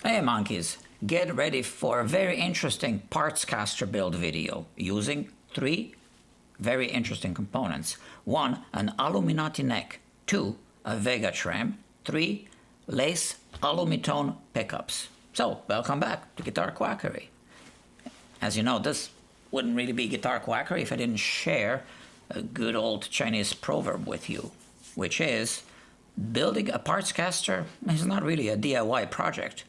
Hey monkeys, get ready for a very interesting Partscaster build video using 3 very interesting components. 1, an Aluminati neck. 2, a Vega Trem. 3, Lace Alumitone pickups. So, welcome back to Guitar Quackery. As you know, this wouldn't really be Guitar Quackery if I didn't share a good old Chinese proverb with you, which is, building a Partscaster is not really a DIY project.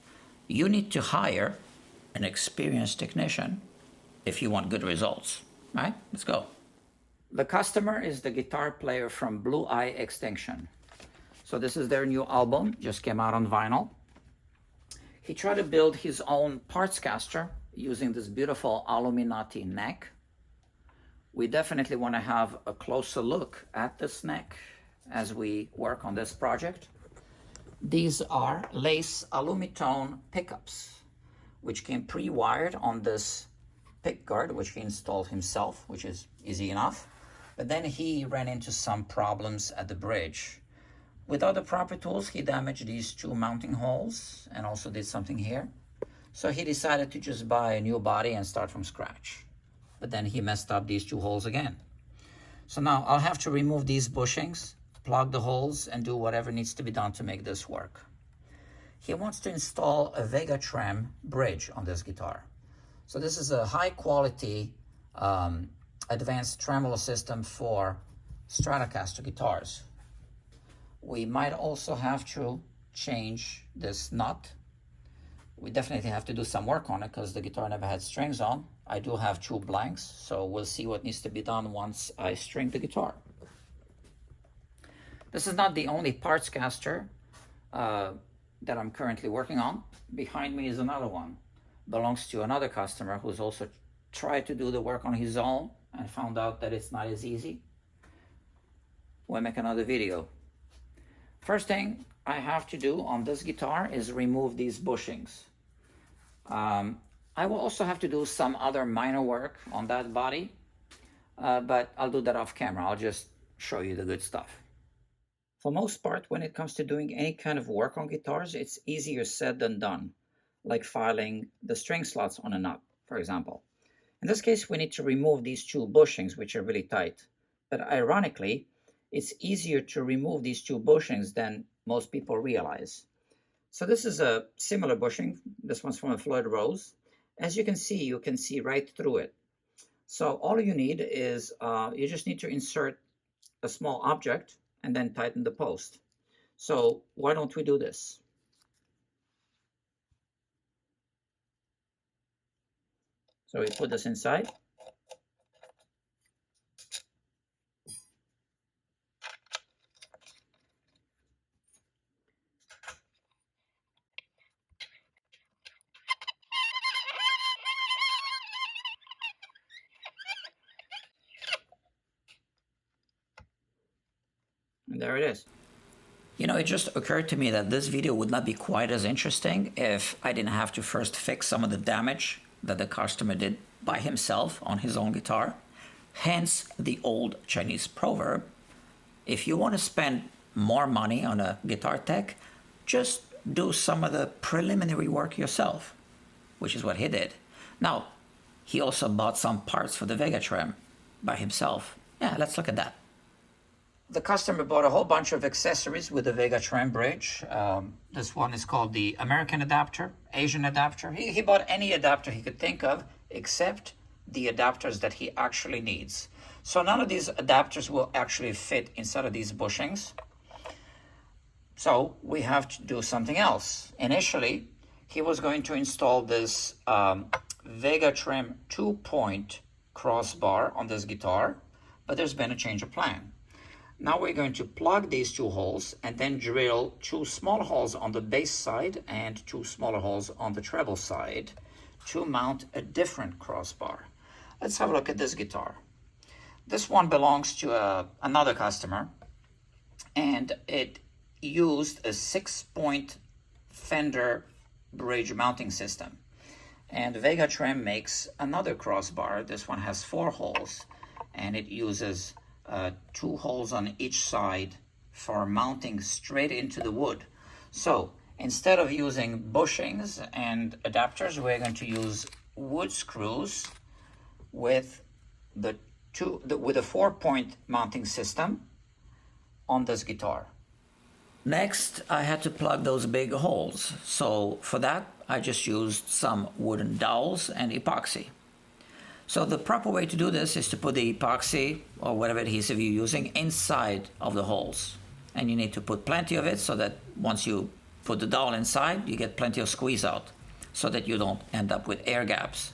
You need to hire an experienced technician if you want good results. All right, let's go. The customer is the guitar player from Blue Eye Extinction. So this is their new album, just came out on vinyl. He tried to build his own Partscaster using this beautiful Aluminati neck. We definitely want to have a closer look at this neck as we work on this project. These are Lace Alumitone pickups, which came pre-wired on this pick guard, which he installed himself, which is easy enough. But then he ran into some problems at the bridge. Without the proper tools, he damaged these 2 mounting holes and also did something here. So he decided to just buy a new body and start from scratch. But then he messed up these 2 holes again. So now I'll have to remove these bushings, plug the holes, and do whatever needs to be done to make this work. He wants to install a Vega Trem bridge on this guitar. So this is a high quality advanced tremolo system for Stratocaster guitars. We might also have to change this nut. We definitely have to do some work on it because the guitar never had strings on. I do have 2 blanks, so we'll see what needs to be done once I string the guitar. This is not the only Partscaster that I'm currently working on. Behind me is another one. Belongs to another customer who's also tried to do the work on his own and found out that it's not as easy. We'll make another video. First thing I have to do on this guitar is remove these bushings. I will also have to do some other minor work on that body, but I'll do that off camera. I'll just show you the good stuff. For most part, when it comes to doing any kind of work on guitars, it's easier said than done, like filing the string slots on a nut, for example. In this case, we need to remove these 2 bushings, which are really tight. But ironically, it's easier to remove these 2 bushings than most people realize. So this is a similar bushing. This one's from a Floyd Rose. As you can see right through it. So all you need is, you just need to insert a small object and then tighten the post. So why don't we do this? So we put this inside. And there it is. You know, it just occurred to me that this video would not be quite as interesting if I didn't have to first fix some of the damage that the customer did by himself on his own guitar. Hence the old Chinese proverb, if you want to spend more money on a guitar tech, just do some of the preliminary work yourself, which is what he did. Now, he also bought some parts for the Vega Trem by himself. Yeah, let's look at that. The customer bought a whole bunch of accessories with the Vega Trem bridge. This one is called the American adapter, Asian adapter. He bought any adapter he could think of except the adapters that he actually needs. So none of these adapters will actually fit inside of these bushings. So we have to do something else. Initially, he was going to install this Vega Trem 2-point crossbar on this guitar, but there's been a change of plan. Now we're going to plug these 2 holes and then drill 2 small holes on the bass side and 2 smaller holes on the treble side to mount a different crossbar. Let's have a look at this guitar. This one belongs to another customer, and it used a 6-point Fender bridge mounting system. And Vega Trem makes another crossbar. This one has 4 holes, and it uses 2 holes on each side for mounting straight into the wood. So instead of using bushings and adapters, we're going to use wood screws with with a 4-point mounting system on this guitar. Next, I had to plug those big holes. So for that, I just used some wooden dowels and epoxy. So the proper way to do this is to put the epoxy or whatever adhesive you're using inside of the holes. And you need to put plenty of it so that once you put the dowel inside, you get plenty of squeeze out so that you don't end up with air gaps.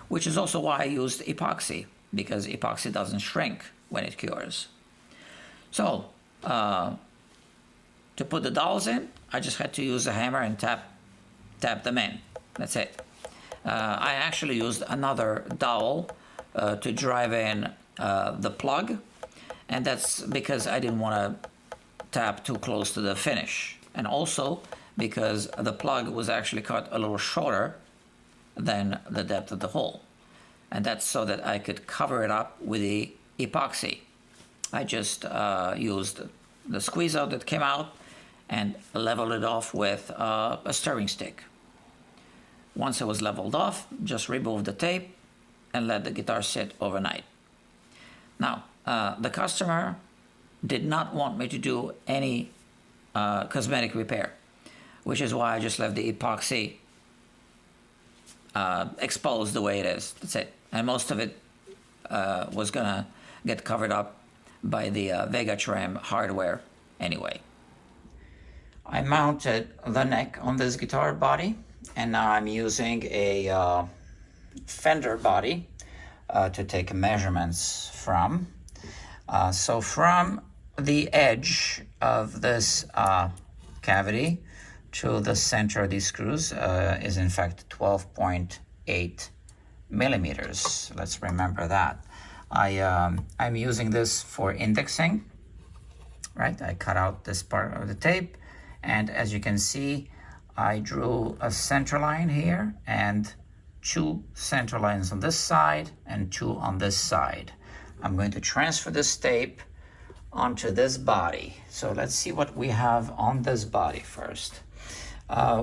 Which is also why I used epoxy, because epoxy doesn't shrink when it cures. So, to put the dowels in, I just had to use a hammer and tap them in. That's it. I actually used another dowel to drive in the plug, and that's because I didn't want to tap too close to the finish, and also because the plug was actually cut a little shorter than the depth of the hole, and that's so that I could cover it up with the epoxy. I just used the squeeze out that came out and leveled it off with a stirring stick. Once it was leveled off, just remove the tape and let the guitar sit overnight. Now, the customer did not want me to do any cosmetic repair, which is why I just left the epoxy exposed the way it is. That's it. And most of it was gonna get covered up by the Vega Trem hardware anyway. I mounted the neck on this guitar body, and now I'm using a fender body to take measurements from. So from the edge of this cavity to the center of these screws is in fact 12.8 millimeters. Let's remember that. I'm using this for indexing, right? I cut out this part of the tape, and as you can see, I drew a center line here and 2 center lines on this side and 2 on this side. I'm going to transfer this tape onto this body. So let's see what we have on this body first.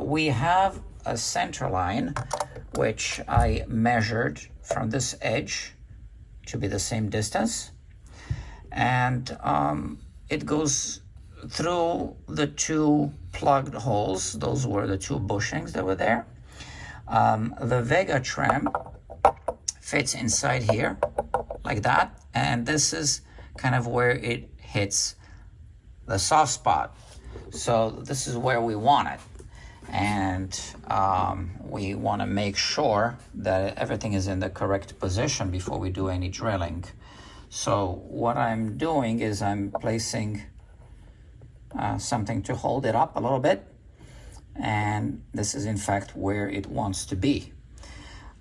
We have a center line which I measured from this edge to be the same distance, and it goes through the 2 plugged holes. Those were the 2 bushings that were there. The Vega Trem fits inside here like that, and this is kind of where it hits the soft spot. So this is where we want it, and we want to make sure that everything is in the correct position before we do any drilling. So what I'm doing is I'm placing something to hold it up a little bit, and this is in fact where it wants to be.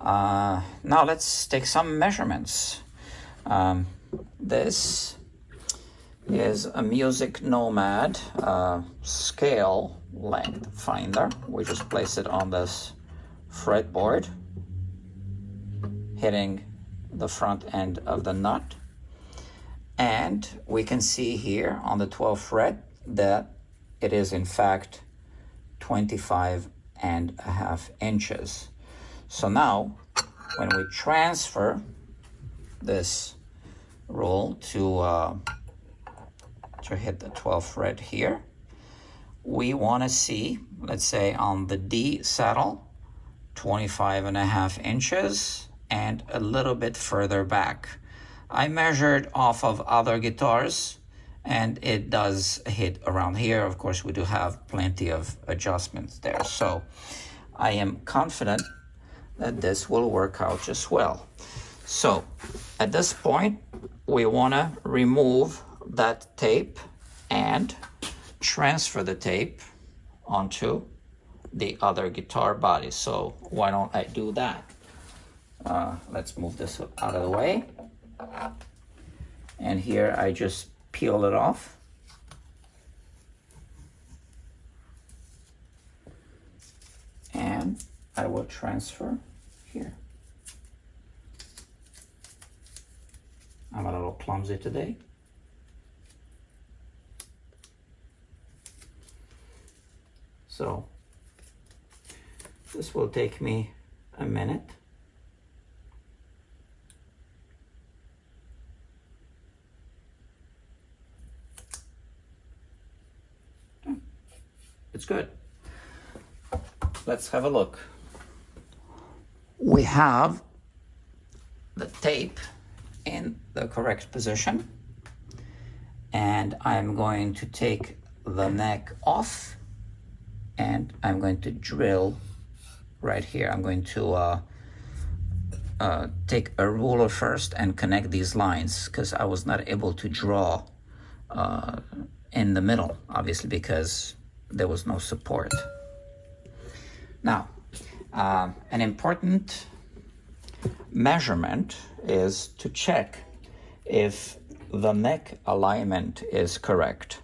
Now let's take some measurements. This is a Music Nomad scale length finder. We just place it on this fretboard, hitting the front end of the nut, and we can see here on the 12th fret that it is in fact 25.5 inches. So now when we transfer this roll to hit the 12th fret here, we want to see, let's say on the D saddle, 25.5 inches and a little bit further back. I measured off of other guitars and it does hit around here. Of course, we do have plenty of adjustments there. So I am confident that this will work out just well. So at this point, we want to remove that tape and transfer the tape onto the other guitar body. So why don't I do that? Let's move this out of the way. And here I just peel it off. And I will transfer here. I'm a little clumsy today. So This will take me a minute. It's good. Let's have a look. We have the tape in the correct position, and I'm going to take the neck off and I'm going to drill right here. I'm going to take a ruler first and connect these lines, because I was not able to draw in the middle, obviously, because there was no support. Now, an important measurement is to check if the neck alignment is correct.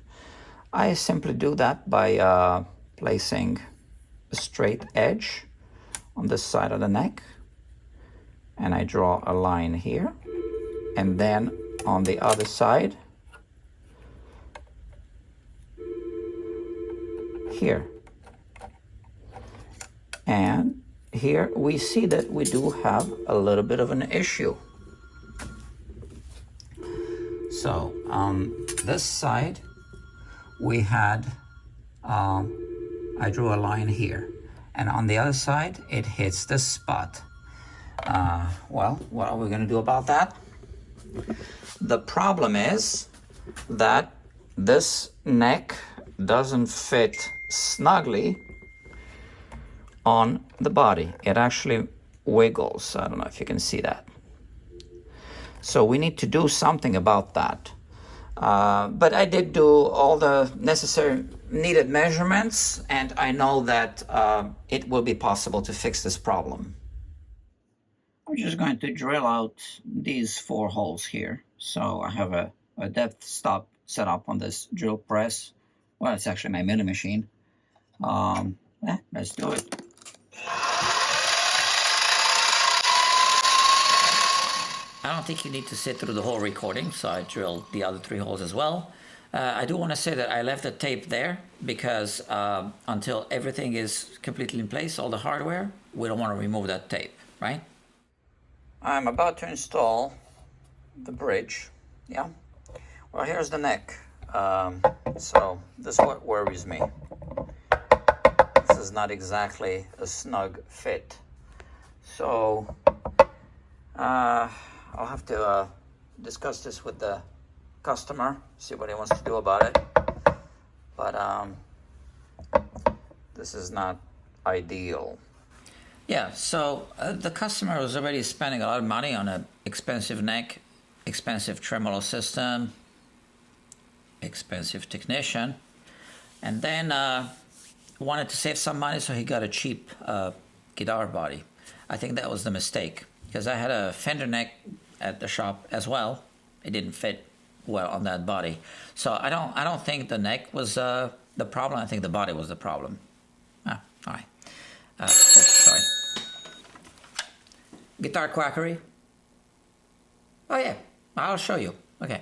I simply do that by placing a straight edge on this side of the neck, and I draw a line here, and then on the other side here. And here we see that we do have a little bit of an issue. So on this side we had, I drew a line here, and on the other side it hits this spot. Well, what are we going to do about that? The problem is that this neck doesn't fit snugly on the body. It actually wiggles. I don't know if you can see that. So we need to do something about that. But I did do all the necessary needed measurements, and I know that it will be possible to fix this problem. I'm just going to drill out these 4 holes here. So I have a depth stop set up on this drill press. Well, it's actually my milling machine. Let's do it. I don't think you need to sit through the whole recording, so I drilled the other 3 holes as well. I do want to say that I left the tape there because until everything is completely in place, all the hardware, we don't want to remove that tape, right? I'm about to install the bridge, yeah. Well, here's the neck. So this is what worries me. This is not exactly a snug fit. So I'll have to discuss this with the customer, see what he wants to do about it. But this is not ideal. Yeah, so the customer was already spending a lot of money on an expensive neck, expensive tremolo system, expensive technician, and then wanted to save some money, so he got a cheap guitar body. I think that was the mistake, because I had a Fender neck at the shop as well. It didn't fit well on that body. So I don't think the neck was the problem. I think the body was the problem. All right. Sorry. Guitar quackery. Oh yeah, I'll show you. Okay.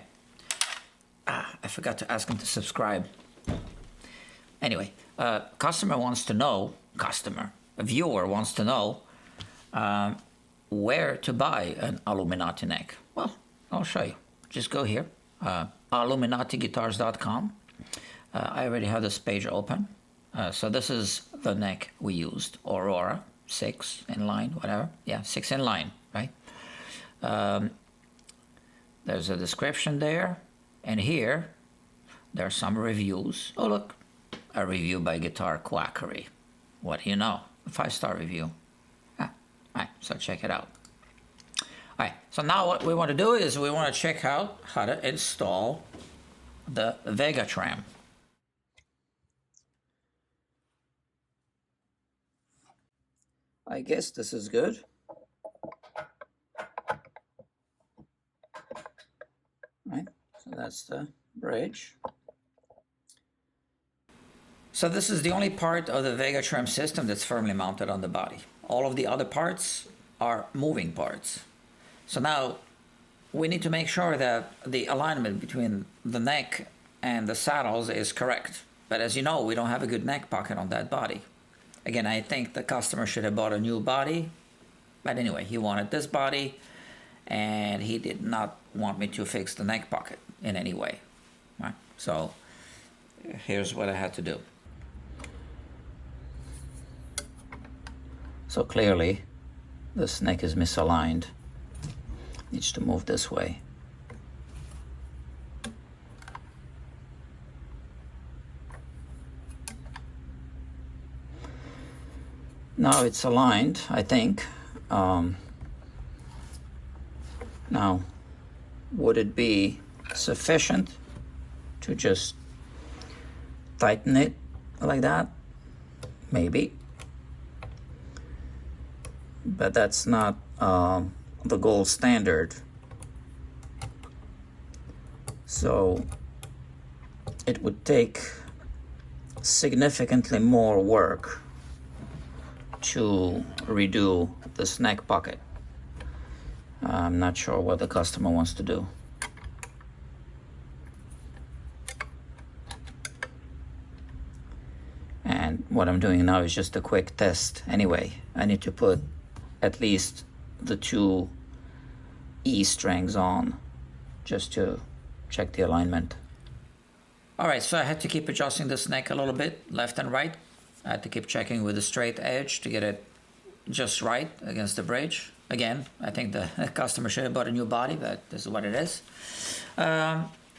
I forgot to ask him to subscribe. Anyway, a viewer wants to know where to buy an Aluminati neck. Well, I'll show you. Just go here, AluminatiGuitars.com. I already have this page open. So this is the neck we used, Aurora, 6 in line, whatever. Yeah, 6 in line, right? There's a description there, and here there are some reviews. Oh look, a review by Guitar Quackery. What do you know? A 5-star review. All right, so check it out. All right, so now what we want to do is we want to check out how to install the Vega Trem. I guess this is good. Right, so that's the bridge. So this is the only part of the Vega Trem system that's firmly mounted on the body. All of the other parts are moving parts. So now we need to make sure that the alignment between the neck and the saddles is correct. But as you know, we don't have a good neck pocket on that body. Again, I think the customer should have bought a new body. But anyway, he wanted this body, and he did not want me to fix the neck pocket in any way. Right? So here's what I had to do. So clearly, this neck is misaligned. Needs to move this way. Now it's aligned, I think. Now, would it be sufficient to just tighten it like that? Maybe. But that's not the gold standard. So it would take significantly more work to redo this neck pocket. I'm not sure what the customer wants to do. And what I'm doing now is just a quick test. Anyway, I need to put at least the 2 E strings on just to check the alignment. All right, so I had to keep adjusting this neck a little bit, left and right. I had to keep checking with the straight edge to get it just right against the bridge. Again, I think the customer should have bought a new body, but this is what it is.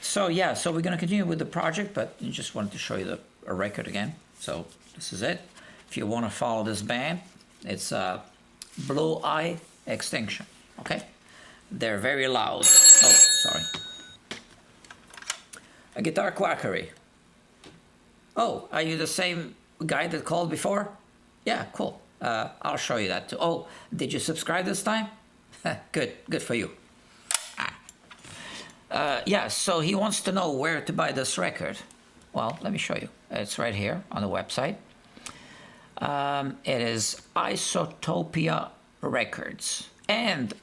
So yeah, so we're gonna continue with the project, but I just wanted to show you a record again. So this is it. If you wanna follow this band, it's Blue Eye Extinction, okay? They're very loud. Oh, sorry. A guitar quackery. Oh, are you the same guy that called before? Yeah, cool. I'll show you that too. Oh, did you subscribe this time? Good for you. Yeah, so he wants to know where to buy this record. Well, let me show you. It's right here on the website. It is Isotopia Records. And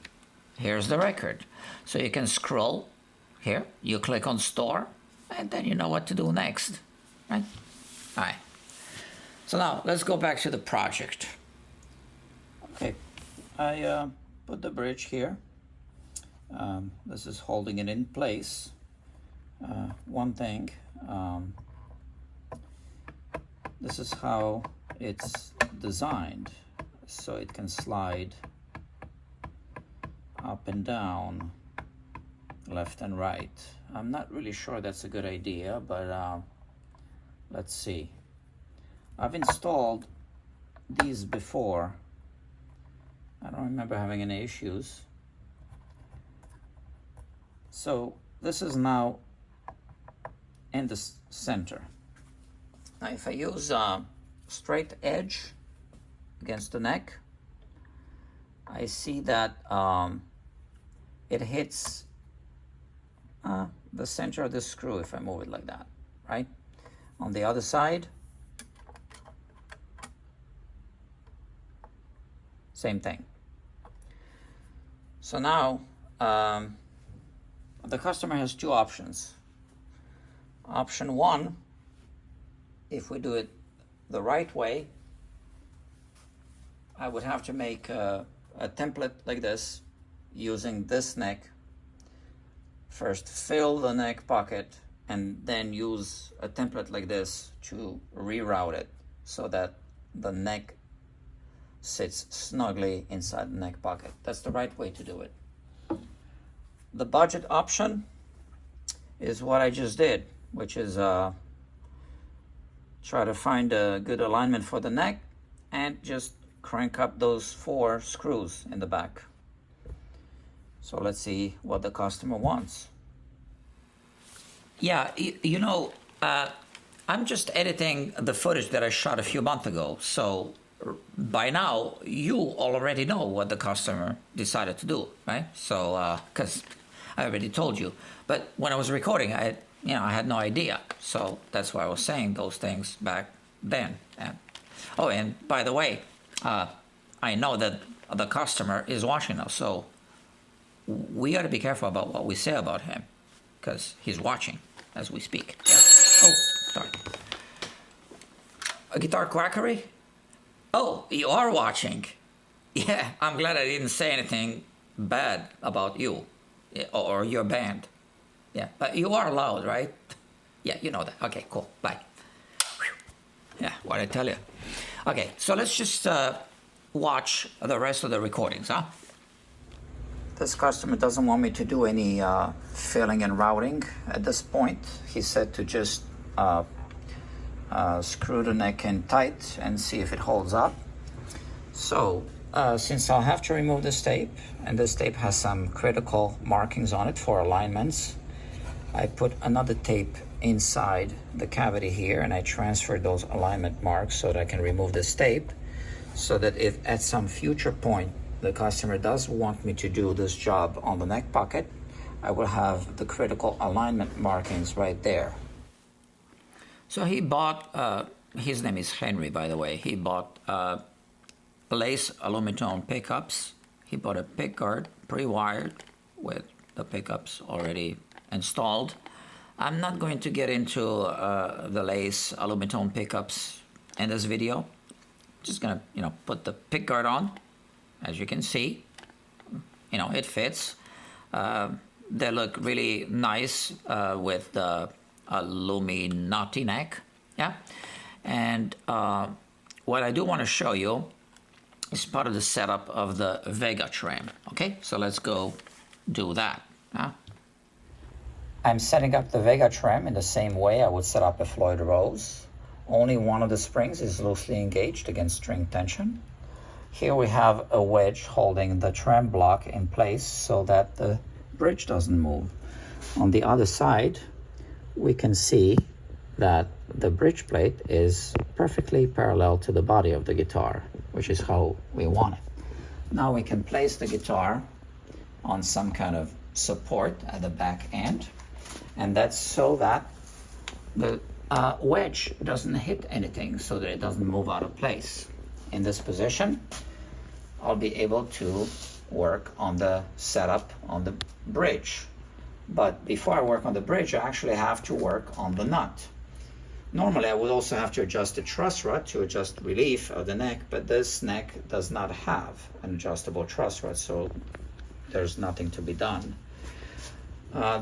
here's the record. So you can scroll here, you click on store, and then you know what to do next, right? All right. So now let's go back to the project. Okay, I put the bridge here. This is holding it in place. One thing, this is how it's designed, so it can slide up and down, left and right. I'm not really sure that's a good idea, but let's see. I've installed these before. I don't remember having any issues. So this is now in the center. Now if I use straight edge against the neck, I see that it hits the center of the screw if I move it like that, right? On the other side, same thing. So now the customer has 2 options. Option 1, if we do it the right way, I would have to make a template like this using this neck. First fill the neck pocket and then use a template like this to reroute it so that the neck sits snugly inside the neck pocket. That's the right way to do it. The budget option is what I just did, which is try to find a good alignment for the neck and just crank up those 4 screws in the back. So let's see what the customer wants. Yeah, you know, I'm just editing the footage that I shot a few months ago. So by now, you already know what the customer decided to do, right? So, because I already told you. But when I was recording, I had no idea. So that's why I was saying those things back then. And, oh, and by the way, I know that the customer is watching us, so we got to be careful about what we say about him, because he's watching as we speak. Yeah. Oh, sorry. A guitar quackery? Oh, you are watching. Yeah, I'm glad I didn't say anything bad about you or your band. Yeah, but you are loud, right? Yeah, you know that. Okay, cool. Bye. Yeah, what I tell you. Okay, so let's just watch the rest of the recordings, huh? This customer doesn't want me to do any filling and routing at this point. He said to just screw the neck in tight and see if it holds up. So, since I'll have to remove this tape, and this tape has some critical markings on it for alignments, I put another tape inside the cavity here, and I transferred those alignment marks so that I can remove this tape, so that if at some future point the customer does want me to do this job on the neck pocket, I will have the critical alignment markings right there. So he bought, his name is Henry, by the way. He bought Lace Alumitone pickups. He bought a pickguard pre-wired with the pickups already installed. I'm not going to get into the Lace Alumitone pickups in this video. Just gonna, put the pickguard on. As you can see, it fits. They look really nice with the Aluminati neck. Yeah. And what I do want to show you is part of the setup of the Vega Trem. Okay, so let's go do that. I'm setting up the Vega Trem in the same way I would set up a Floyd Rose. Only one of the springs is loosely engaged against string tension. Here we have a wedge holding the trem block in place so that the bridge doesn't move. On the other side, we can see that the bridge plate is perfectly parallel to the body of the guitar, which is how we want it. Now we can place the guitar on some kind of support at the back end, and that's so that the wedge doesn't hit anything, so that it doesn't move out of place. In this position, I'll be able to work on the setup on the bridge. But before I work on the bridge, I actually have to work on the nut. Normally, I would also have to adjust the truss rod to adjust relief of the neck, but this neck does not have an adjustable truss rod, so there's nothing to be done.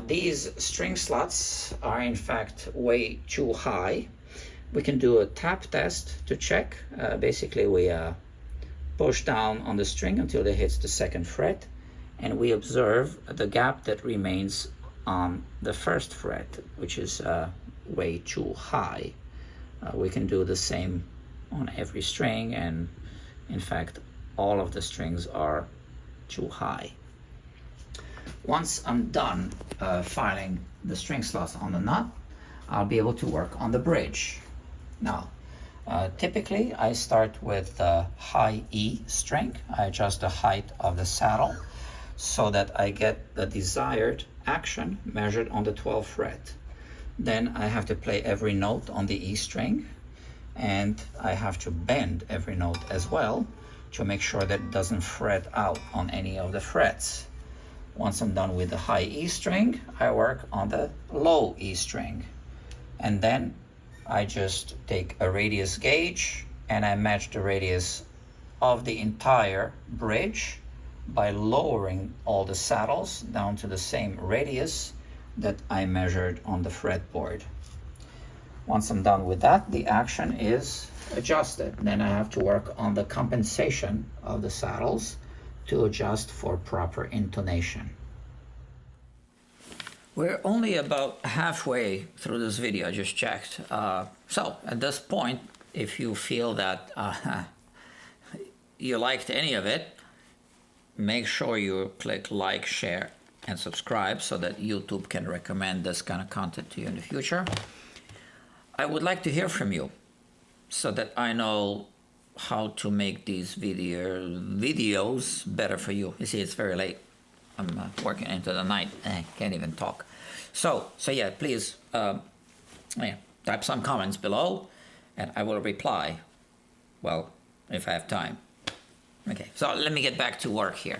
These string slots are in fact way too high. We can do a tap test to check. Basically, we push down on the string until it hits the 2nd fret, and we observe the gap that remains on the 1st fret, which is way too high. We can do the same on every string, and in fact, all of the strings are too high. Once I'm done filing the string slots on the nut, I'll be able to work on the bridge. Now, typically I start with the high E string. I adjust the height of the saddle so that I get the desired action measured on the 12th fret. Then I have to play every note on the E string, and I have to bend every note as well to make sure that it doesn't fret out on any of the frets. Once I'm done with the high E string, I work on the low E string, and then I just take a radius gauge and I match the radius of the entire bridge by lowering all the saddles down to the same radius that I measured on the fretboard. Once I'm done with that, the action is adjusted. Then I have to work on the compensation of the saddles to adjust for proper intonation. We're only about halfway through this video, I just checked. So at this point, if you feel that you liked any of it, make sure you click like, share, and subscribe so that YouTube can recommend this kind of content to you in the future. I would like to hear from you so that I know how to make these videos better for you. You see, it's very late. I'm working into the night. I can't even talk. So yeah, please type some comments below, and I will reply. Well, if I have time. Okay, so let me get back to work here.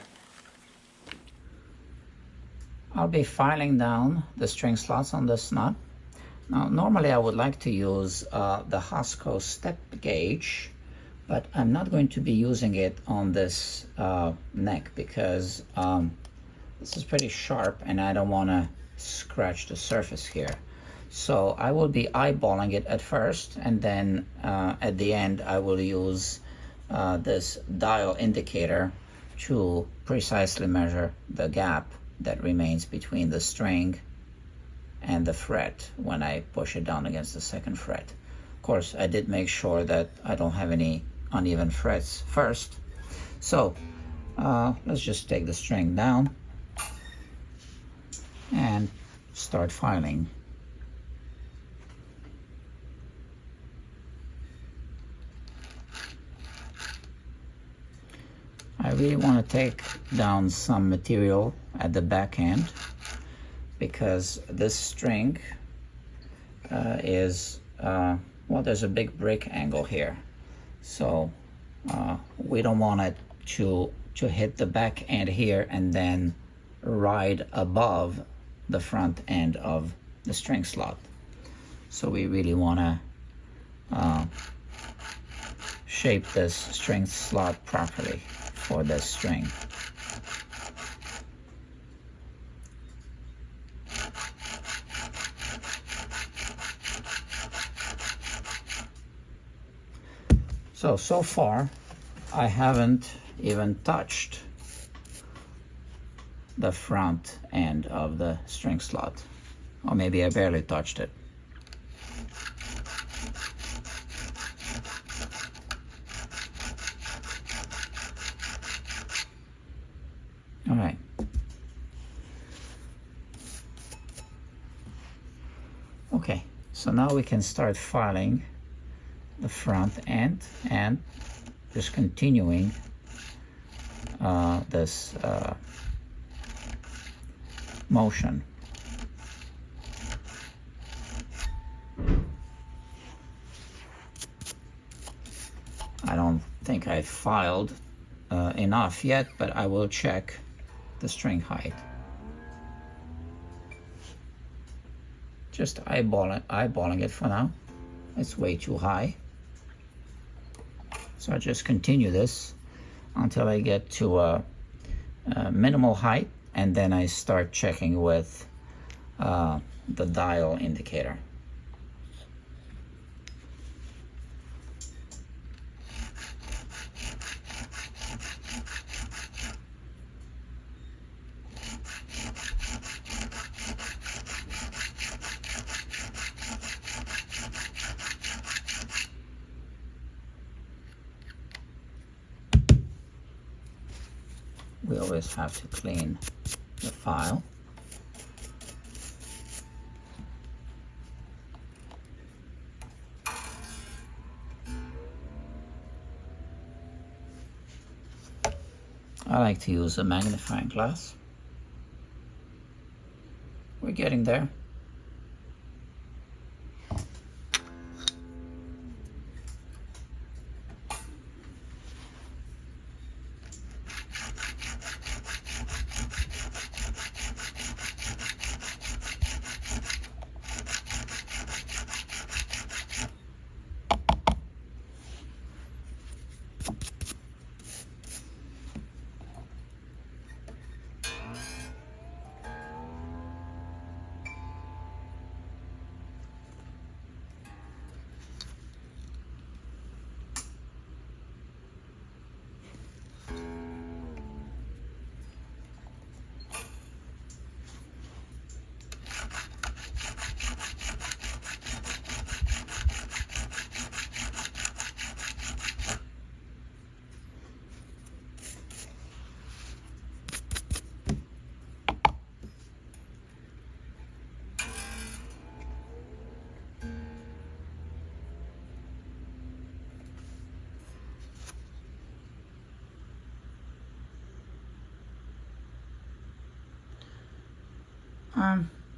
I'll be filing down the string slots on this nut. Now, normally I would like to use the Hosco step gauge, But I'm not going to be using it on this neck because this is pretty sharp and I don't want to scratch the surface here. So I will be eyeballing it at first, and then at the end I will use this dial indicator to precisely measure the gap that remains between the string and the fret when I push it down against the second fret. Of course, I did make sure that I don't have any uneven frets first. So let's just take the string down and start filing. I really want to take down some material at the back end because this string is, well, there's a big break angle here. So we don't want it to hit the back end here and then ride above the front end of the string slot. So we really want to shape this string slot properly for this string. So far, I haven't even touched the front end of the string slot. Or maybe I barely touched it. All right. Okay, so now we can start filing the front end and just continuing this motion. I don't think I filed enough yet, but I will check the string height. Just eyeballing it for now. It's way too high. So I just continue this until I get to a minimal height, and then I start checking with the dial indicator. We always have to clean the file. I like to use a magnifying glass. We're getting there.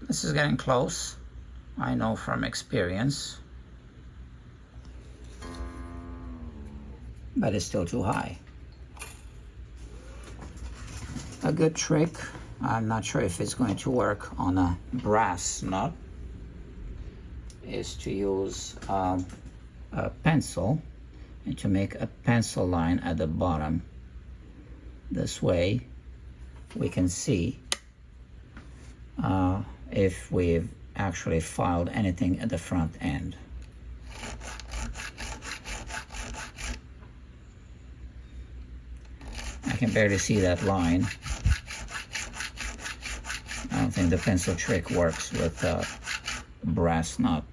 This is getting close, I know from experience, but it's still too high. A good trick, I'm not sure if it's going to work on a brass nut, is to use a pencil and to make a pencil line at the bottom. This way we can see if we've actually filed anything at the front end. I can barely see that line. I don't think the pencil trick works with a brass nut.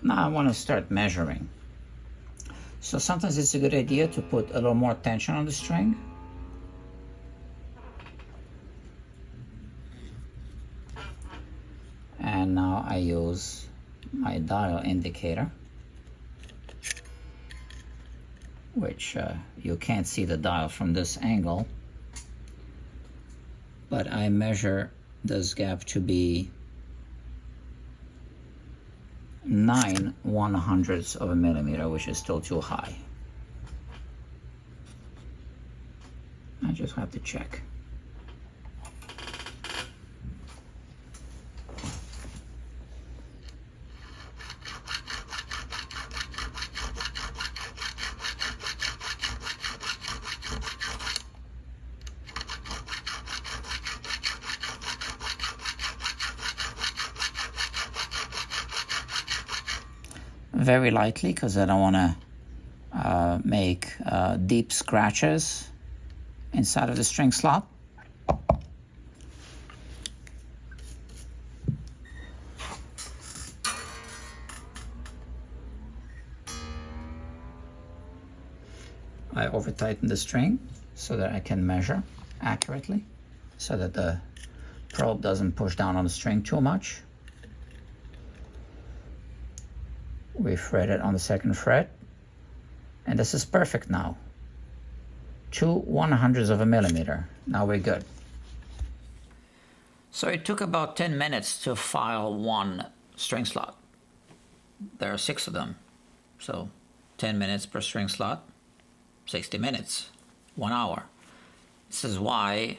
Now I want to start measuring. So sometimes it's a good idea to put a little more tension on the string. And now I use my dial indicator, which you can't see the dial from this angle, but I measure this gap to be 9/100ths of a millimeter, which is still too high. I just have to check. Very lightly, because I don't want to make deep scratches inside of the string slot. I over tighten the string so that I can measure accurately, so that the probe doesn't push down on the string too much. We fret it on the second fret, and this is perfect now. 2/100ths of a millimeter. Now we're good. So it took about 10 minutes to file one string slot. There are 6 of them, so 10 minutes per string slot, 60 minutes, 1 hour. This is why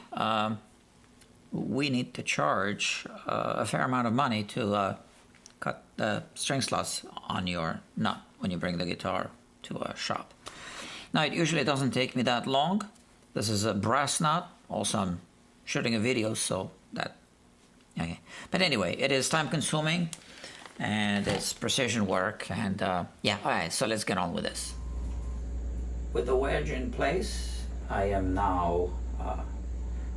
we need to charge a fair amount of money to cut the string slots on your nut when you bring the guitar to a shop. Now, it usually doesn't take me that long. This is a brass nut. Also, I'm shooting a video, so that, okay. But anyway, it is time consuming and it's precision work, and yeah, all right, so let's get on with this. With the wedge in place, I am now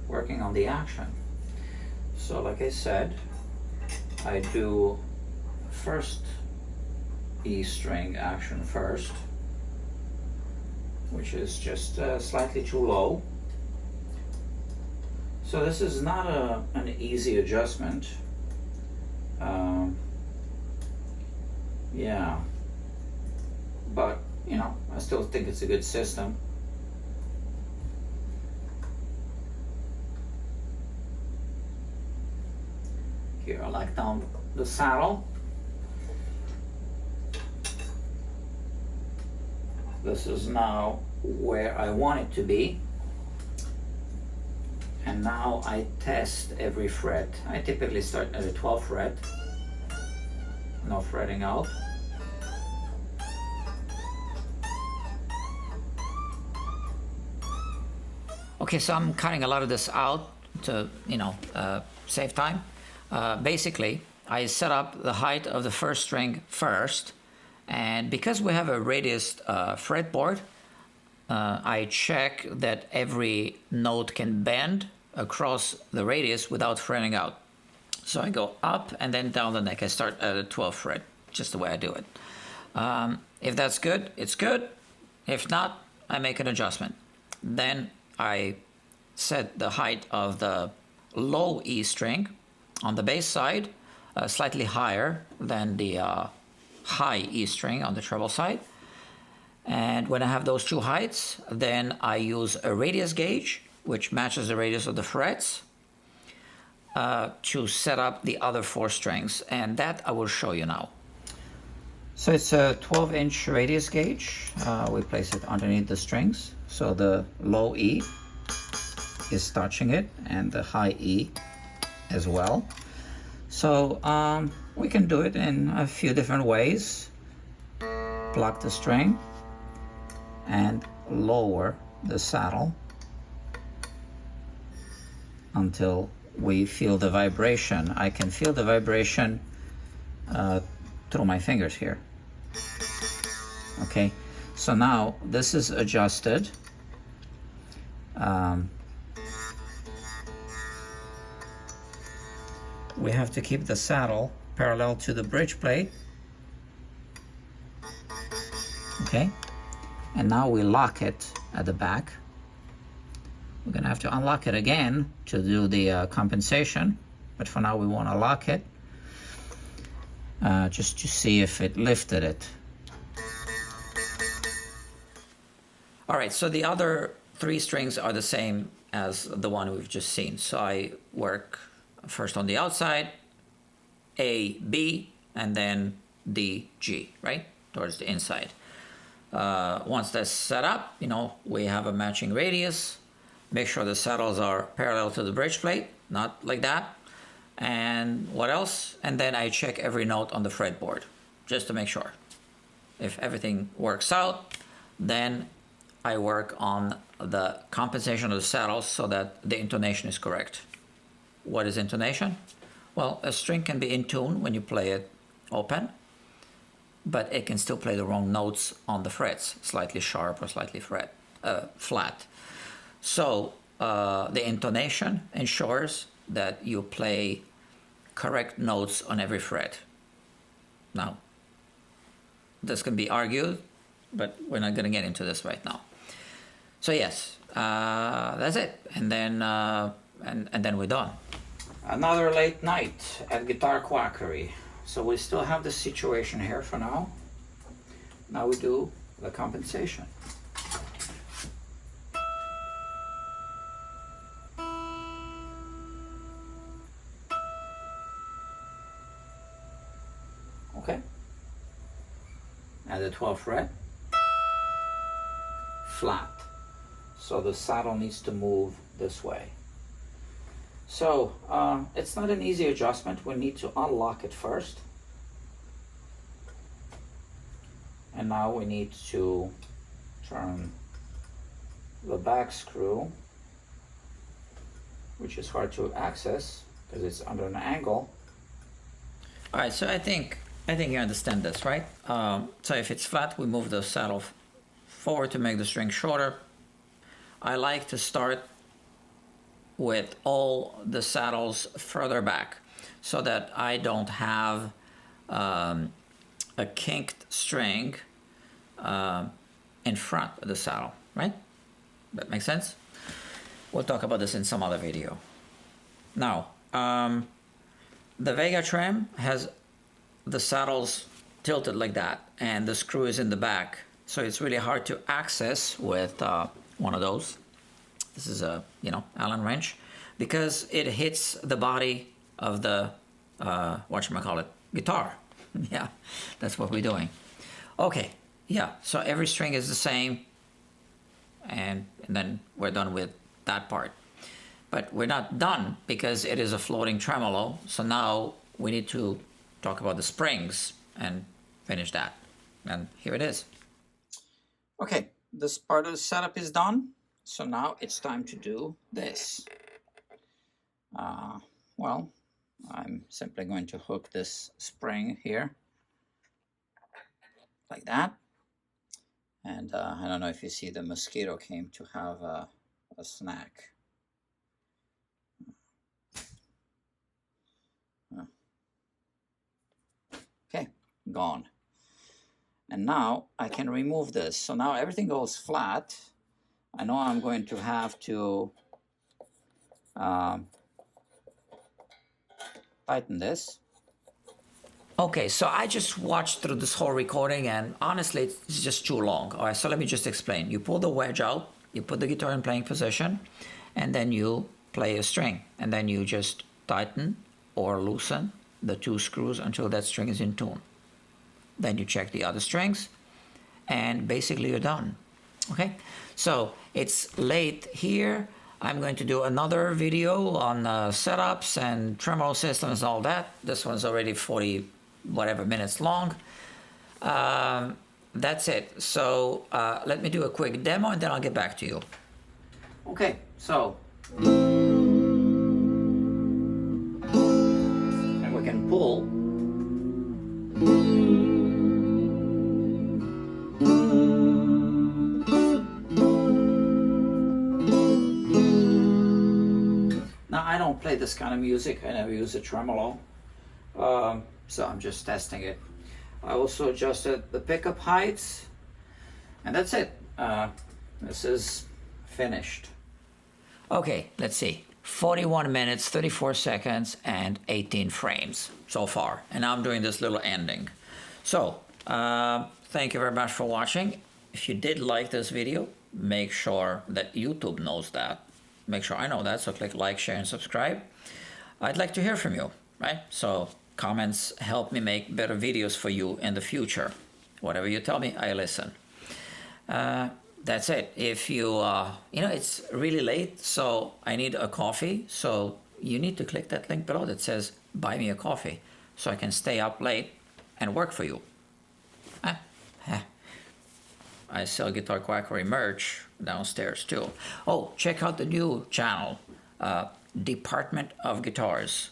working on the action. So like I said, I do first E string action first, which is just slightly too low. So this is not an easy adjustment. Yeah, but you know, I still think it's a good system. Here I like down the saddle. This is now where I want it to be. And now I test every fret. I typically start at the 12th fret. No fretting out. Okay, so I'm cutting a lot of this out to, you know, save time. Basically, I set up the height of the first string first, And because we have a radius fretboard, I check that every note can bend across the radius without fretting out. So I go up and then down the neck. I start at a 12th fret, just the way I do it. If that's good, it's good. If not, I make an adjustment. Then I set the height of the low E string on the bass side, slightly higher than the high E string on the treble side. And when I have those two heights, then I use a radius gauge, which matches the radius of the frets, to set up the other 4 strings. And that I will show you now. So it's a 12-inch radius gauge. We place it underneath the strings. So the low E is touching it and the high E as well. So we can do it in a few different ways. Pluck the string and lower the saddle until we feel the vibration. I can feel the vibration through my fingers here. Okay, so now this is adjusted. We have to keep the saddle parallel to the bridge plate. Okay, and now we lock it at the back. We're gonna have to unlock it again to do the compensation, but for now we want to lock it just to see if it lifted it. All right, so the other 3 strings are the same as the one we've just seen. So I work first on the outside, A, B, and then D, G, right? Towards the inside. Once that's set up, we have a matching radius. Make sure the saddles are parallel to the bridge plate, not like that. And what else? And then I check every note on the fretboard, just to make sure. If everything works out, then I work on the compensation of the saddles so that the intonation is correct. What is intonation? Well, a string can be in tune when you play it open, but it can still play the wrong notes on the frets, slightly sharp or slightly flat. So the intonation ensures that you play correct notes on every fret. Now, this can be argued, but we're not going to get into this right now. So yes, that's it, and then we're done. Another late night at Guitar Quackery. So we still have this situation here for now. Now we do the compensation. Okay. At the 12th fret, flat. So the saddle needs to move this way. So it's not an easy adjustment. We need to unlock it first. And now we need to turn the back screw, which is hard to access because it's under an angle. All right, so I think you understand this, right? So if it's flat, we move the saddle forward to make the string shorter. I like to start with all the saddles further back so that I don't have a kinked string in front of the saddle, right? That makes sense? We'll talk about this in some other video. Now, the Vega Trem has the saddles tilted like that, and the screw is in the back, so it's really hard to access with one of those. This is a Allen wrench, because it hits the body of the whatchamacallit, guitar. Yeah, that's what we're doing. Okay, yeah, so every string is the same, and then we're done with that part. But we're not done because it is a floating tremolo, so now we need to talk about the springs and finish that. And here it is. Okay, this part of the setup is done, so now it's time to do this. Well, I'm simply going to hook this spring here like that. And I don't know if you see the mosquito came to have a snack. Okay, gone. And now I can remove this. So now everything goes flat. I know I'm going to have to tighten this. Okay, so I just watched through this whole recording and honestly it's just too long. All right, so let me just explain. You pull the wedge out, you put the guitar in playing position, and then you play a string. And then you just tighten or loosen the 2 screws until that string is in tune. Then you check the other strings and basically you're done. Okay, so it's late here. I'm going to do another video on setups and tremolo systems and all that. This one's already 40 whatever minutes long. That's it. So let me do a quick demo and then I'll get back to you. Okay, so and we can pull. Now I don't play this kind of music. I never use a tremolo, so I'm just testing it. I also adjusted the pickup heights, and that's it. This is finished. Okay, let's see. 41 minutes, 34 seconds, and 18 frames so far. And now I'm doing this little ending. So, thank you very much for watching. If you did like this video, make sure that YouTube knows that. Make sure I know that, so click like, share, and subscribe. I'd like to hear from you, right? So comments help me make better videos for you in the future. Whatever you tell me, I listen. That's it. If you, it's really late, so I need a coffee. So you need to click that link below that says buy me a coffee so I can stay up late and work for you. I sell Guitar Quackery merch downstairs too. Oh, check out the new channel, Department of Guitars.